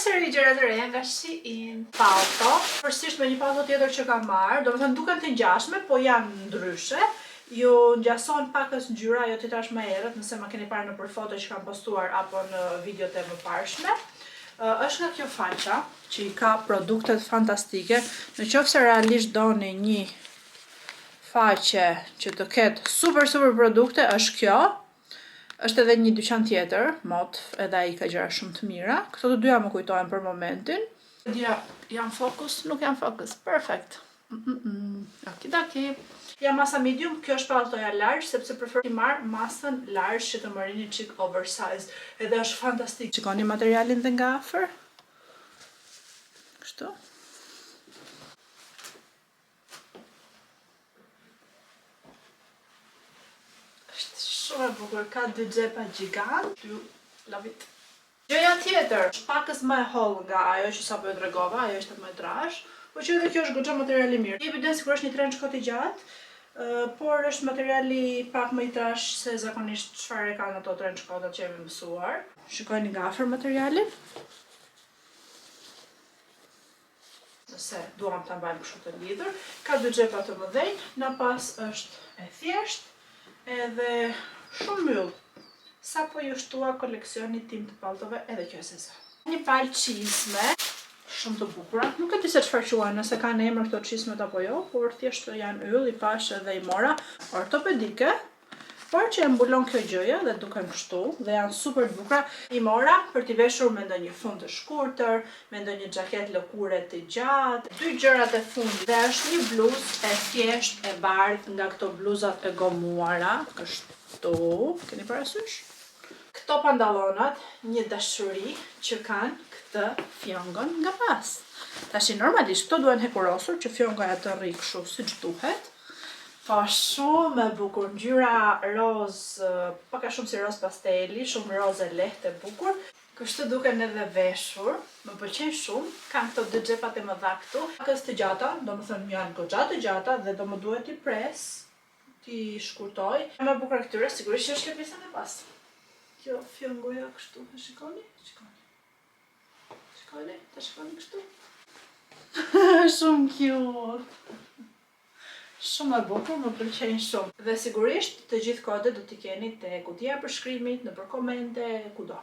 Përsëri gjëra të reja nga Shein. Palto, përsisht me një palto tjetër që kam marrë, do të thënë duken të ngjashme, po janë ndryshe. Ju ngjason pakës ngjyra, ajo që tash më herët, nëse ma keni parë nëpër foto që kam postuar apo në videot e mëparshme. Është nga kjo faqja që i ka produktet fantastike. Në qoftë se realisht doni një faqe që të ketë super produkte, është kjo. Është edhe një dyqan tjetër, Mot, edhe ai ka gjëra shumë të mira. Këto të dyja më kujtohen për momentin. Dira, janë fokus? Nuk janë fokus. Perfect. Okidaki. Ja masa medium, kjo është paltoja large, sepse prefer t'i marr masën large që të më rini çik oversize. Edhe është fantastik. Shikoni materialin dhe nga afër. Kështu. Shumë e bukur, ka dy xhepa gjigant, love it. Gjëja tjetër, është pakës më e hollë nga ajo që sapo e tregova, ajo është më e trash, por që edhe kjo është goxha material i mirë. Jepi den sigurisht një trench coat i gjatë, por është materiali pak më i trash se zakonisht çfarë kanë ato trench coat-at që jemi mësuar. Shikojeni nga afër materialin. Nëse duam ta mbajmë kështu të lidhur, ka dy xhepa të mëdhenj, në pas është e thjeshtë edhe shumë myll. Sa po ju shtua koleksioni tim të paltove, edhe kjo e sesa. Një palë çizme, shumë të bukura. Nuk e di se çfarë quhen, nëse kanë emër këto çizmet apo jo, por thjesht janë yll, i pash edhe i mora. Ortopedike, por që e mbulon kjo gjëja dhe duken kështu dhe janë super të bukura. I mora për t'i veshur me ndonjë fund të shkurtër, me ndonjë xhaket lëkure të gjatë. Dy gjërat e fundit dhe është një bluzë e thjesht e bardhë nga këto bluzat e gomuara, kështu, keni parasysh? Këto pantallonat, një dashuri që kanë këtë fjongon nga pas. Tashi normalisht këto duhen hekurosur që fjongoja të rri kështu siç duhet. Po shumë e bukur, ngjyra roz, pak a shumë si roz pasteli, shumë roz e lehtë e bukur. Kështu duken edhe veshur, më pëlqejnë shumë. Kanë këto dy xhepat e mëdha këtu. Pakës të gjata, domethënë janë goxha të gjata dhe do më duhet i pres, ti shkurtoj. Më e bukur këtyre sigurisht që është kjo pjesa e pas. Kjo fjongoja kështu, e shikoni? Shikoni, ta shikoni kështu? Shumë cute. Shumë e bukur, më pëlqejnë shumë. Dhe sigurisht të gjithë kodet do t'i keni te kutia e përshkrimit, nëpër komente, kudo.